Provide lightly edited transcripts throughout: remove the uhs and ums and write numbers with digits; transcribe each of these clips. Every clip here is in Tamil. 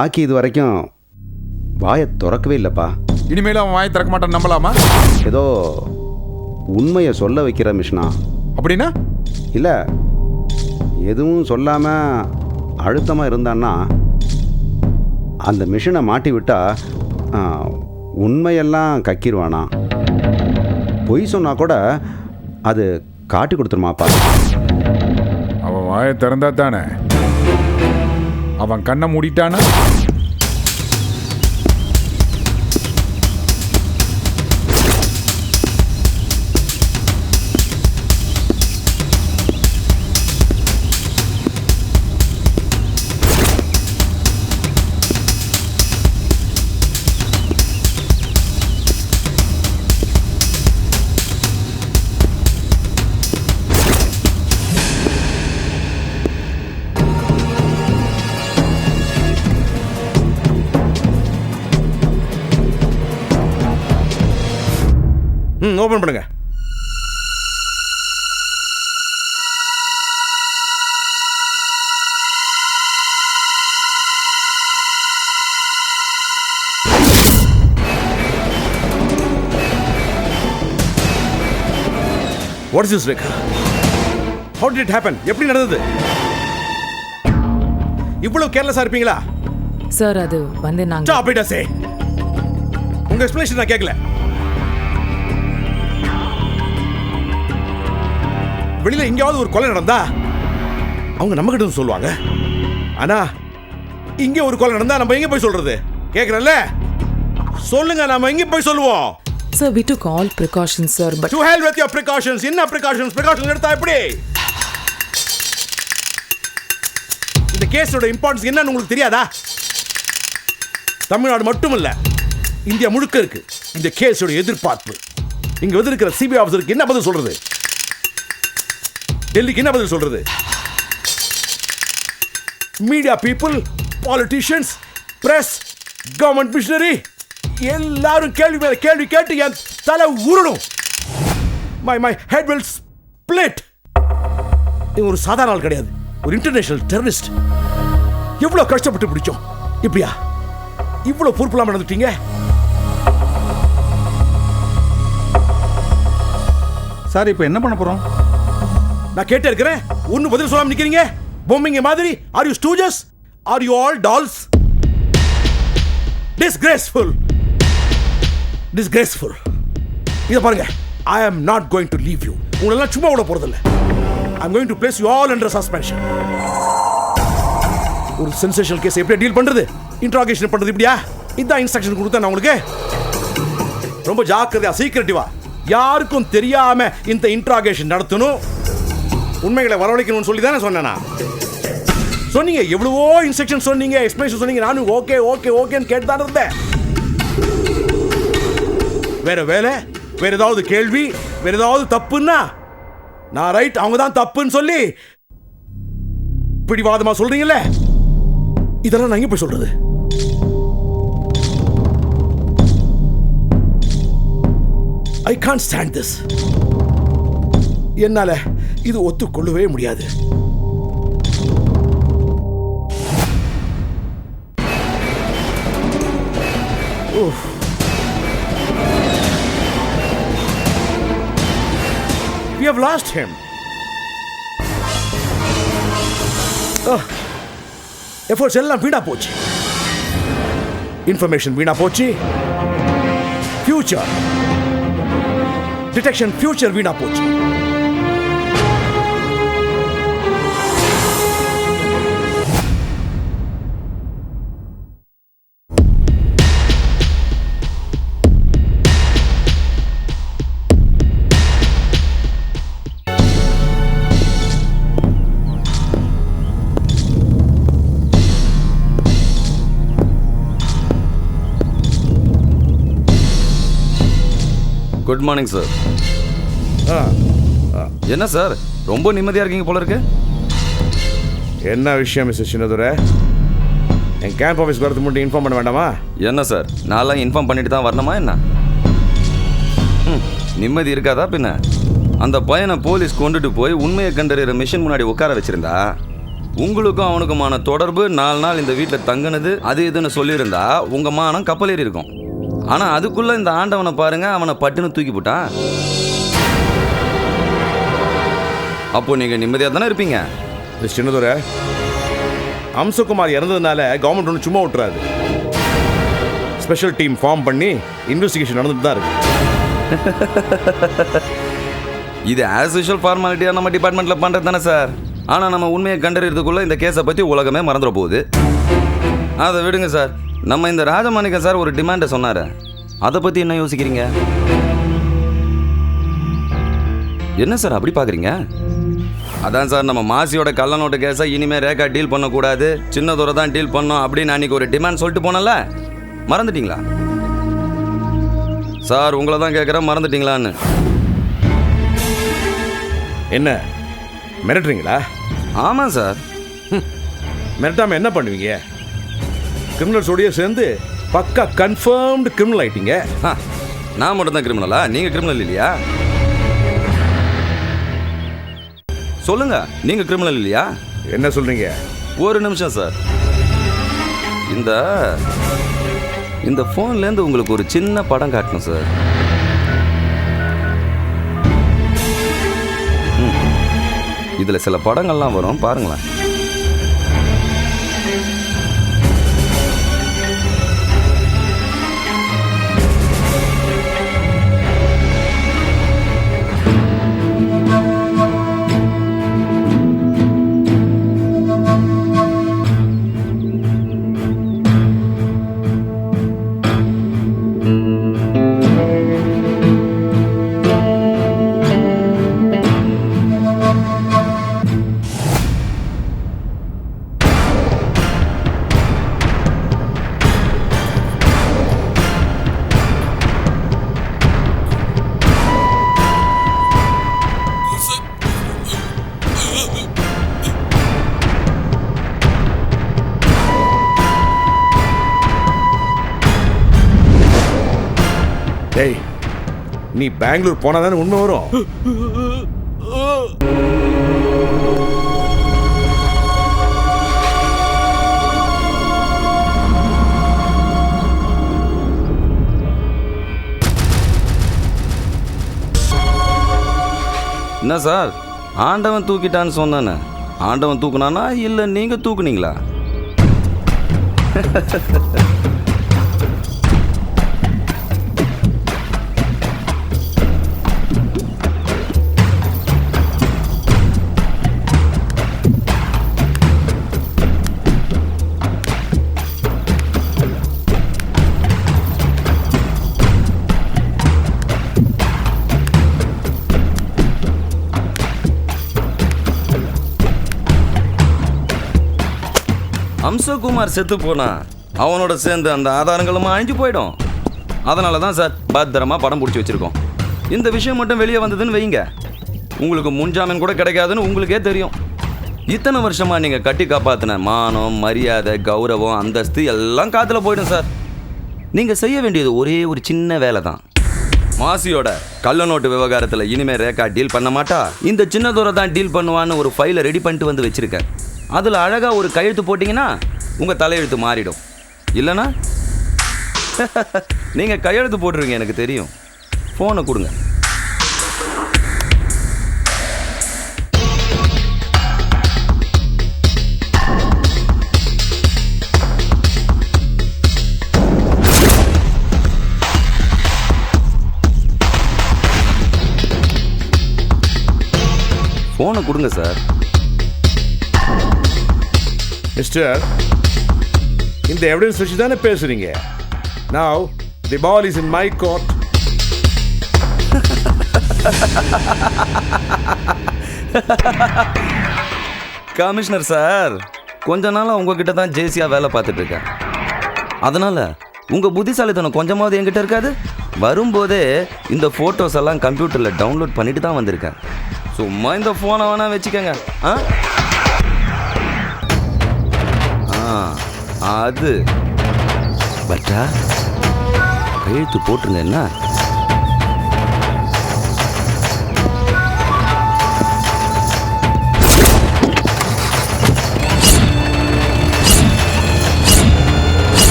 ஆக்கி இது வரைக்கும் வாயை திறக்கவே இல்லைப்பா. இனிமேலும் அவன் வாயை திறக்க மாட்டான் நம்பலாமா? ஏதோ உண்மையை சொல்ல வைக்கிற மிஷினா? அப்படின்னா இல்லை, எதுவும் சொல்லாமல் அழுத்தமாக இருந்தான்னா அந்த மிஷினை மாட்டி விட்டா உண்மையெல்லாம் கக்கிடுவானா? பொய் சொன்னா கூட அது காட்டி கொடுத்துருமாப்பா. அவன் வாயை திறந்தா தானே, அவன் கண்ணை மூடிட்டானா? ஓபன் பண்ணுங்க. What is this, Rekha? How did it happen? எப்படி நடந்தது? இவ்வளவு கேர்லெஸ்ஸா இருப்பீங்களா? சார் அது வந்து நாங்க Stop it, I say. உங்க எக்ஸ்பிளேஷன் நான் கேட்கல. வெளியில எங்கேயாவது ஒரு கொலை நடந்தா அவங்க நம்ம கிட்ட சொல்லுவாங்க. ஆனா இங்க ஒரு கொலை நடந்தா நம்ம எங்க போய் சொல்றது? கேக்குறல்ல, சொல்லுங்க, நாம எங்க போய் சொல்லுவோம்? Sir, we took all precautions, sir, but To hell with your precautions. என்ன precautions? Precautions எடுத்தா எப்படி? இந்த கேஸோட இம்பார்ட்டன்ஸ் என்னன்னு உங்களுக்கு தெரியாதா? தமிழ்நாடு மட்டும் இல்ல, இந்தியா முழுக்க இருக்கு இந்த கேஸோட எதிர்பார்ப்பு. இங்க வந்து இருக்கிற சிபிஐ ஆஃபீஸருக்கு என்ன பதில் சொல்றது? டெல்லிக்கு என்ன பதில் சொல்றது? Media people, politicians, press, government missionary எல்லாரும் கேள்வி மேல கேள்வி கேட்டு என் தலை உருளும். My head will split. இது ஒரு சாதாரண ஆள் கிடையாது, ஒரு இன்டர்நேஷனல் டெரரிஸ்ட். எவ்வளவு கஷ்டப்பட்டு பிடிச்சோம். இப்படியா இவ்வளவு பொறுப்புலாம் நடந்துட்டீங்க? சார் இப்போ என்ன பண்ண போறோம்? நான் கேட்டே இருக்கிறேன், ஒன்னும் பதில் சொல்லாம நிக்கிறீங்க பொம்மைங்க மாதிரி. Are you stooges? Are you all dolls? Disgraceful. Disgraceful. இத பாருங்க, I am not going to leave you. உங்களெல்லாம் சும்மா விட போறதில்ல. I'm going to place you all under suspension. ஒரு சென்சேஷனல் கேஸ் எப்படி டீல் பண்றது, இன்ட்ராகேஷன் பண்றது இப்படியா? இதான் இன்ஸ்ட்ரக்ஷன் கொடுத்தேன் நான் உங்களுக்கு. ரொம்ப ஜாக்கிரதையா, சீக்கிரட்டிவா, யாருக்கும் தெரியாம இந்த இன்ட்ராகேஷன் நடத்தணும். உண்மைகளை வரவழைக்கணும்னு சொல்லி தானே சொன்னேனா? சொன்னீங்க, எவ்வளவோ இன்ஸ்ட்ரக்ஷன் சொன்னீங்க, எக்ஸ்பிளேஷன் சொன்னீங்க. நானும் ஓகே ஓகே ஓகேன்னு கேட்டு தான் இருந்தேன். வேற வேலை, வேற ஏதாவது கேள்வி, வேற ஏதாவது தப்புன்னா நான் ரைட், அவங்க தான் தப்புன்னு சொல்லி பிடிவாதமா சொல்றீங்கல்ல, இதெல்லாம் நான் எங்க போய் சொல்றது? I can't stand this. என்னால இது ஒத்துக்கொள்ளவே முடியாது. We have lost him. Efforts எல்லாம் வீணா போச்சு. இன்ஃபர்மேஷன் வீணா போச்சு. ஃபியூச்சர் டிடெக்ஷன், ஃபியூச்சர் வீணா போச்சு. Good morning sir. என்ன சார் ரொம்ப நிம்மதியாக இருக்கீங்க போல இருக்கு? என்ன விஷயம் மிஸ்டர் சின்னதுரை? என் கேம்ப் ஆஃபீஸ்க்கு வரதுக்கு மட்டும் இன்ஃபார்ம் பண்ண வேண்டாமா? என்ன சார், நான்லாம் இன்ஃபார்ம் பண்ணிட்டு தான் வரணுமா என்ன? நிம்மதி இருக்காதா பின்ன? அந்த பையனை போலீஸ் கொண்டுட்டு போய் உண்மையை கண்டறிகிற மிஷின் முன்னாடி உட்கார வச்சிருந்தா உங்களுக்கும் அவனுக்குமான தொடர்பு 4 நாள் இந்த வீட்டில் தங்குனது அது இதுன்னு சொல்லியிருந்தா உங்கள் மானம் கப்பல் ஏறி இருக்கும். ஆனால் அதுக்குள்ளே இந்த ஆண்டவனை பாருங்க, அவனை பட்டுன்னு தூக்கி போட்டான். அப்போ நீங்கள் நிம்மதியாக தானே இருப்பீங்க. சின்னதுரை, அம்சகுமார் இறந்ததுனால கவர்மெண்ட் ஒன்று சும்மா விட்டுறாது. ஸ்பெஷல் டீம் ஃபார்ம் பண்ணி இன்வெஸ்டிகேஷன் நடந்துட்டு தான் இருக்கு. இது ஆஸ் யூஷுவல் ஃபார்மாலிட்டியாக நம்ம டிபார்ட்மெண்ட்டில் பண்ணுறது தானே சார். ஆனால் நம்ம உண்மையை கண்டறியறதுக்குள்ளே இந்த கேஸை பற்றி உலகமே மறந்துட போகுது. அதை விடுங்க சார். நம்ம இந்த ராஜமாணிக்கம் சார் ஒரு டிமாண்டை சொன்னார், அதை பற்றி என்ன யோசிக்கிறீங்க? என்ன சார் அப்படி பார்க்குறீங்க? அதான் சார், நம்ம மாசியோட கள்ள நோட்டு கேஸை இனிமேல் ரேகா டீல் பண்ணக்கூடாது, சின்னதோரை தான் டீல் பண்ணோம் அப்படின்னு அன்றைக்கி ஒரு டிமாண்ட் சொல்லிட்டு போனல, மறந்துட்டீங்களா சார்? உங்களை தான் கேட்குறேன், மறந்துட்டீங்களான்னு. என்ன மிரட்டுறீங்களா? ஆமாம் சார். மிரட்டாமல் என்ன பண்ணுவீங்க? கிரிமினல்ஸோடய சேர்ந்து பக்கா கன்ஃபர்ம்டு கிரிமினல் ஆயிட்டீங்க. நான் மட்டும் தான் கிரிமினலா? நீங்கள் கிரிமினல் இல்லையா? சொல்லுங்க, நீங்க கிரிமினல் இல்லையா? என்ன சொல்றீங்க? ஒரு நிமிஷம் சார். இந்த போன்லேருந்து உங்களுக்கு ஒரு சின்ன படம் காட்டணும் சார். இதுல சில படங்கள்லாம் வரும், பாருங்களேன். டேய், நீ பெங்களூர் போனா தானே உண்மை வரும். என்ன சார், ஆண்டவன் தூக்கிட்டான்னு சொன்னானே, ஆண்டவன் தூக்குனானா இல்லை நீங்க தூக்குனீங்களா? அம்சகுமார் செத்து போனா அவனோட சேர்ந்து அந்த ஆதாரங்களும் அழிஞ்சு போயிடும். அதனால தான் சார் பத்திரமா படம் பிடிச்சி வச்சிருக்கோம். இந்த விஷயம் மட்டும் வெளியே வந்ததுன்னு வைங்க, உங்களுக்கு முன்ஜாமீன் கூட கிடைக்காதுன்னு உங்களுக்கே தெரியும். இத்தனை வருஷமா நீங்க கட்டி காப்பாத்தின மானம், மரியாதை, கௌரவம், அந்தஸ்து எல்லாம் காத்துல போயிடும் சார். நீங்க செய்ய வேண்டியது ஒரே ஒரு சின்ன வேலை தான். மாசியோட கள்ள நோட்டு விவகாரத்தில் இனிமே ரேகா டீல் பண்ண மாட்டா, இந்த சின்னதோரை தான் டீல் பண்ணுவான்னு ஒரு ஃபைலை ரெடி பண்ணிட்டு வந்து வச்சிருக்கேன். அதில் அழகாக ஒரு கையெழுத்து போட்டிங்கன்னா உங்கள் தலையெழுத்து மாறிடும். இல்லைனா நீங்கள் கையெழுத்து போட்டுருங்க, எனக்கு தெரியும். ஃபோனை கொடுங்க. ஃபோனை கொடுங்க சார். மிஸ்டர், இந்த எவிடன்ஸ் வச்சு தானே பேசுறீங்க. Now the ball is in my court. Commissioner sir, கொஞ்ச நாளாக உங்ககிட்ட தான் ஜேசியாக வேலை பார்த்துட்டு இருக்கேன். அதனால உங்கள் புத்திசாலித்தனம் கொஞ்சமாவது என்கிட்ட இருக்காது. வரும்போதே இந்த ஃபோட்டோஸ் எல்லாம் கம்ப்யூட்டரில் டவுன்லோட் பண்ணிட்டு தான் வந்திருக்கேன். சும்மா இந்த ஃபோனை வேணா வச்சுக்கோங்க. அது பட்டா கையெழுத்து போட்டுருங்க. என்ன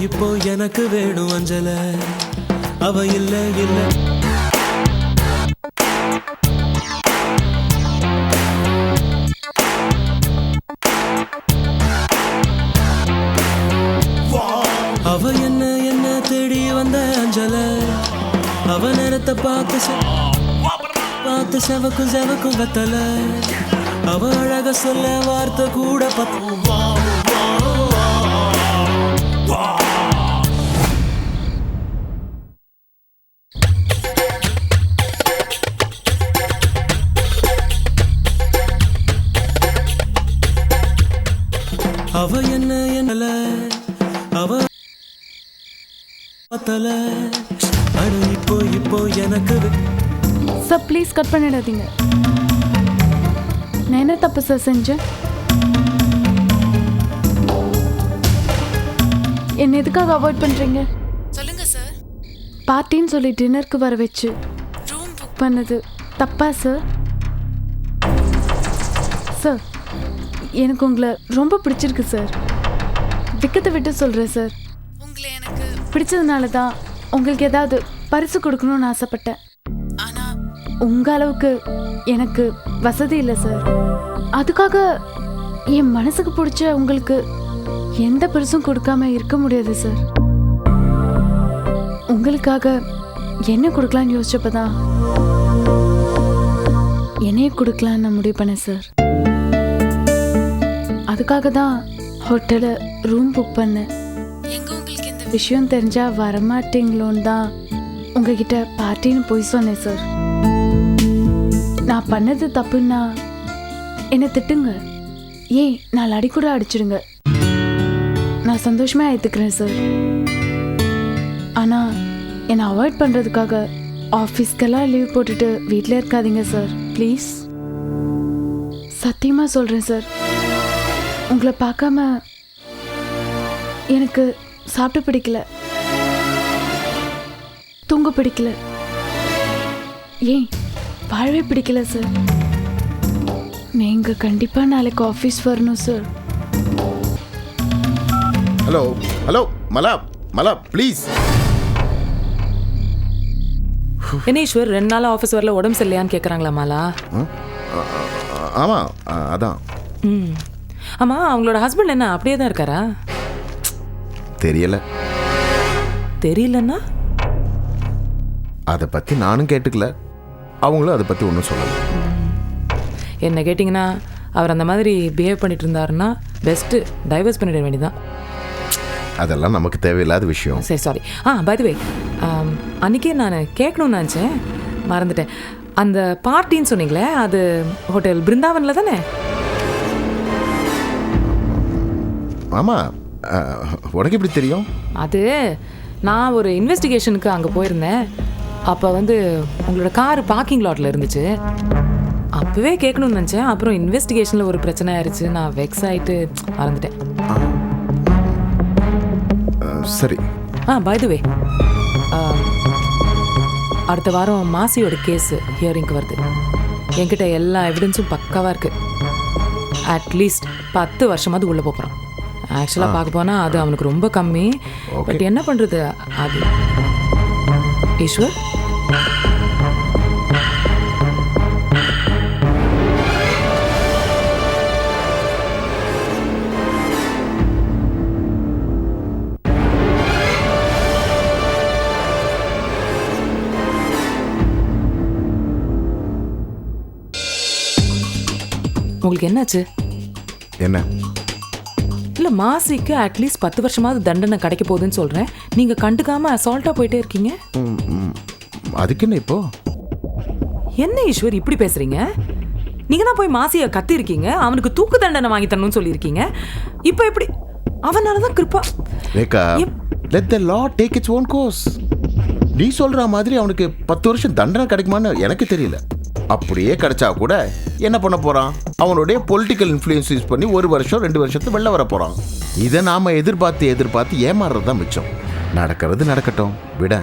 இப்போ எனக்கு வேணும் அஞ்சல அவ இல்ல இல்ல அவ என்ன என்ன தேடி வந்த அஞ்சல அவ நேரத்தை பார்த்து செவக்கும் வெத்தல அவ அழக சொல்ல வார்த்தை கூட அவ என்ன என்னல அவ பத்தல அடு இப்போ எனக்கு சார் ப்ளீஸ் கட் பண்ணிடாதீங்க. நான் என்ன தப்பு சார் செஞ்சேன்? என்ன எதுக்காக அவாய்ட் பண்றீங்க? சொல்லுங்க சார். பார்ட்டின்னு சொல்லி டின்னருக்கு வர வச்சு ரூம் புக் பண்ணது தப்பா சார்? சார் எனக்கு உங்களை ரொம்ப பிடிச்சிருக்கு சார். விக்கத்தை விட்டு சொல்கிறேன் சார். உங்களை எனக்கு பிடிச்சதுனால தான் உங்களுக்கு ஏதாவது பரிசு கொடுக்கணும்னு ஆசைப்பட்டேன். ஆனால் உங்கள் அளவுக்கு எனக்கு வசதி இல்லை சார். அதுக்காக என் மனசுக்கு பிடிச்ச உங்களுக்கு எந்த பரிசும் கொடுக்காம இருக்க முடியாது சார். உங்களுக்காக என்ன கொடுக்கலான்னு யோசிச்சப்பதான் என்னையே கொடுக்கலான்னு நான் முடிவு பண்ணேன் சார். அதுக்காக தான் ஹோட்டலில் ரூம் புக் பண்ணேன். எங்கே உங்களுக்கு இந்த விஷயம் தெரிஞ்சா வரமாட்டீங்களோன்னு தான் உங்ககிட்ட பார்ட்டின்னு போய் சொன்னேன் சார். நான் பண்ணது தப்புன்னா என்னை திட்டுங்க, ஏன் 4 அடி கூட அடிச்சிடுங்க, நான் சந்தோஷமாக ஏற்றுக்கிறேன் சார். ஆனால் என்னை அவாய்ட் பண்ணுறதுக்காக ஆஃபீஸ்க்கெல்லாம் லீவ் போட்டுட்டு வீட்டில் இருக்காதீங்க சார் ப்ளீஸ். சத்தியமாக சொல்கிறேன் சார். உங்களை பார்க்காம எனக்கு சாப்பிட பிடிக்கல, தூங்க பிடிக்கல, ஏன் வாழவே பிடிக்கல சார். நீங்கள் கண்டிப்பாக நாளைக்கு ஆஃபீஸ் வரணும் sir. Hello hello Mala Mala please. என்ன ஈஸ்வர் 2 நாள் ஆஃபீஸ் வரல, உடம்பு சரியில்லையான்னு கேட்குறாங்களா மாலா? ஆமாம் அதான். ம் ஆமாம், அவங்களோட ஹஸ்பண்ட் என்ன அப்படியே தான் இருக்காரா? தெரியலன்னா அதை பற்றி நானும் கேட்டுக்கல, அவங்களும் அதை பற்றி ஒன்றும் சொல்லலை. என்ன கேட்டிங்கன்னா அவர் அந்த மாதிரி பிஹேவ் பண்ணிட்டு இருந்தாருன்னா பெஸ்ட்டு டைவர்ஸ் பண்ணிட வேண்டியதான். அதெல்லாம் நமக்கு தேவையில்லாத விஷயம். சரி சாரி. பை தி வே, அன்றைக்கே நான் கேட்கணும்னு நினச்சேன், மறந்துட்டேன். அந்த பார்ட்டின்னு சொன்னீங்களே, அது ஹோட்டல் பிருந்தாவனில் தானே? ஆமாம், உனக்கு எப்படி தெரியும்? அது நான் ஒரு இன்வெஸ்டிகேஷனுக்கு அங்கே போயிருந்தேன். அப்போ உங்களோட கார் பார்க்கிங் லாட்டில் இருந்துச்சு. அப்போவே கேட்கணும்னு நினச்சேன். அப்புறம் இன்வெஸ்டிகேஷனில் ஒரு பிரச்சனை ஆயிடுச்சு, நான் வெக்ஸ் ஆகிட்டு மறந்துட்டேன். சரி. பை தி வே, அடுத்த வாரம் மாசியோட கேஸு ஹியரிங்க்கு வருது. என்கிட்ட எல்லா எவிடன்ஸும் பக்காவாக இருக்குது. அட்லீஸ்ட் 10 வருஷமாவது உள்ளே போகிறோம். ஆக்சுவலாக பார்க்க போனால் அது அவனுக்கு ரொம்ப கம்மி. பட் என்ன பண்ணுறது அது. ஈஸ்வர், உங்களுக்கு என்னாச்சு? என்ன இல்லை, மாசிக்கு அட்லீஸ்ட் 10 வருஷமாவது தண்டனை கிடைக்க போகுதுன்னு சொல்கிறேன். நீங்கள் கண்டுக்காமல் அசால்ட்டாக போயிட்டே இருக்கீங்க. அதுக்கு என்ன இப்போ? என்ன ஈஸ்வர் இப்படி பேசுகிறீங்க? நீங்கள் தான் போய் மாசியை கத்திருக்கீங்க, அவனுக்கு தூக்கு தண்டனை வாங்கி தரணும்னு சொல்லியிருக்கீங்க. இப்போ எப்படி? அவனால தான் Kirupa. Rekha, let the law take its own course. நீ சொல்கிற மாதிரி அவனுக்கு 10 வருஷம் தண்டனை கிடைக்குமான்னு எனக்கு தெரியல. அப்படியே கிடைச்சா கூட என்ன பண்ண போகிறான்? அவனுடைய பொலிட்டிக்கல் இன்ஃப்ளூயன்ஸ் யூஸ் பண்ணி 1 வருஷம் 2 வருஷத்துக்கு வெளில வர போகிறான். இதை நாம் எதிர்பார்த்து ஏமாறுறது தான் மிச்சம். நடக்கிறது நடக்கட்டும், விட.